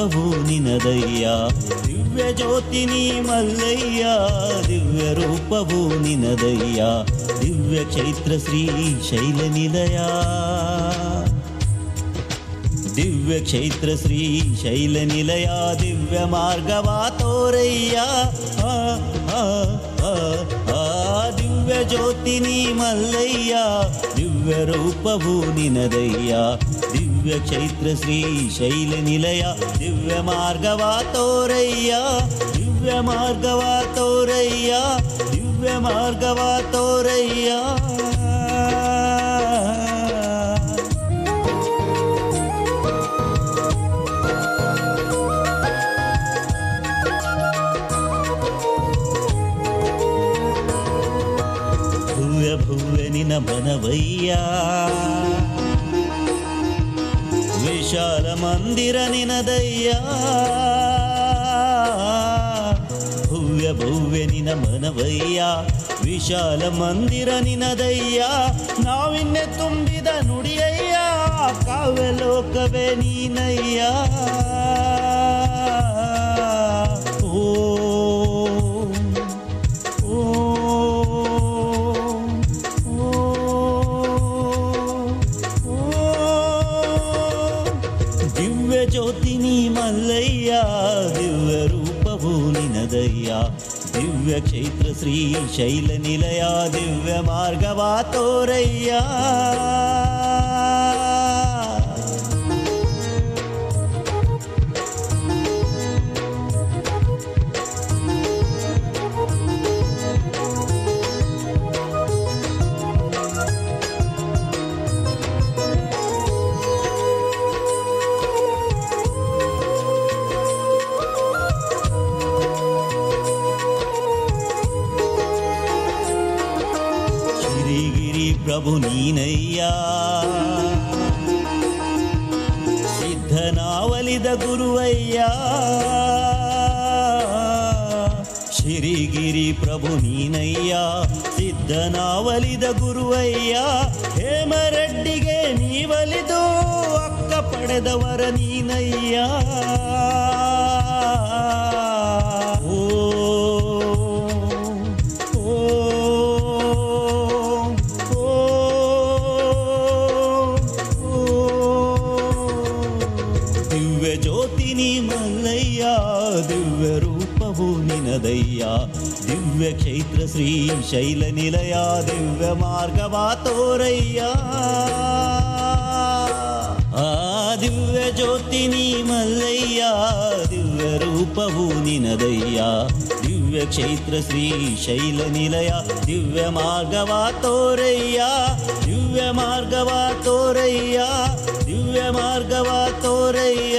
ರೂಪವು ನಿನದಯ್ಯ ದಿವ್ಯ ಜ್ಯೋತಿ ನೀ ಮಲ್ಲಯ್ಯ ದಿವ್ಯ ರೂಪವು ನಿನದಯ್ಯ ದಿವ್ಯ ಕ್ಷೇತ್ರ ಶ್ರೀ ಶೈಲ ನಿಲಯ ದಿವ್ಯ ಕ್ಷೇತ್ರ ಶ್ರೀ ಶೈಲ ನಿಲಯ ದಿವ್ಯ ಮಾರ್ಗವ ತೋರಯ್ಯ ದಿವ್ಯ ಜ್ಯೋತಿ ನೀ ಮಲ್ಲಯ್ಯ ದಿವ್ಯ ರೂಪವು ನಿನದಯ್ಯ ದಿವ್ಯ ಕ್ಷೇತ್ರ ಶ್ರೀ ಶೈಲ ನಿಲಯ ದಿವ್ಯ ಮಾರ್ಗವ ತೋರಯ್ಯ ದಿವ್ಯ ಮಾರ್ಗವ ತೋರಯ್ಯ ದಿವ್ಯ ಮಾರ್ಗವ ತೋರಯ್ಯ ಭುವ್ಯ ನಿನ ಮನವಯ್ಯ ವಿಶಾಲ ಮಂದಿರ ನಿನದಯ್ಯ ಭವ್ಯ ನಿನ ಮನವಯ್ಯ ವಿಶಾಲ ಮಂದಿರ ನಿನದಯ್ಯ ನಾವಿನ್ನೆ ತುಂಬಿದ ನುಡಿಯಯ್ಯ ಕಾವ್ಯ ಲೋಕವೇ ನೀನಯ್ಯ ಜ್ಯೋತಿ ನೀ ಮಲ್ಲಯ್ಯ ದಿವ್ಯ ರೂಪವು ನಿನದಯ್ಯ ದಿವ್ಯ ಕ್ಷೇತ್ರ ಶ್ರೀ ಶೈಲ ನಿಲಯ ದಿವ್ಯ ಮಾರ್ಗವ ತೋರಯ್ಯ ಪ್ರಭು ನೀನಯ್ಯ ಸಿದ್ಧನಾವಲಿದ ಗುರುವಯ್ಯ ಶ್ರೀಗಿರಿ ಪ್ರಭು ನೀನಯ್ಯ ಸಿದ್ಧನಾವಲಿದ ಗುರುವಯ್ಯ ಹೇಮರೆಡ್ಡಿಗೆ ನೀವಲಿದು ಅಕ್ಕ ಪಡೆದವರ ನೀನಯ್ಯ ಮಲ್ಲಯ್ಯ ದಿವ್ಯ ರೂಪವು ನಿನದಯ್ಯ ದಿವ್ಯ ಕ್ಷೇತ್ರ ಶ್ರೀ ಶೈಲ ನಿಲಯ ದಿವ್ಯ ಮಾರ್ಗವ ತೋರಯ್ಯ ದಿವ್ಯ ಜ್ಯೋತಿ ನೀ ಮಲ್ಲಯ್ಯ ದಿವ್ಯ ರೂಪವು ನಿನದಯ್ಯ ದಿವ್ಯ ಕ್ಷೇತ್ರ ಶ್ರೀ ಶೈಲ ನಿಲಯ ದಿವ್ಯ ಮಾರ್ಗವ ತೋರಯ್ಯ ದಿವ್ಯ ಮಾರ್ಗವ ತೋರಯ್ಯ ದಿವ್ಯ ಮಾರ್ಗವ ತೋರಯ್ಯ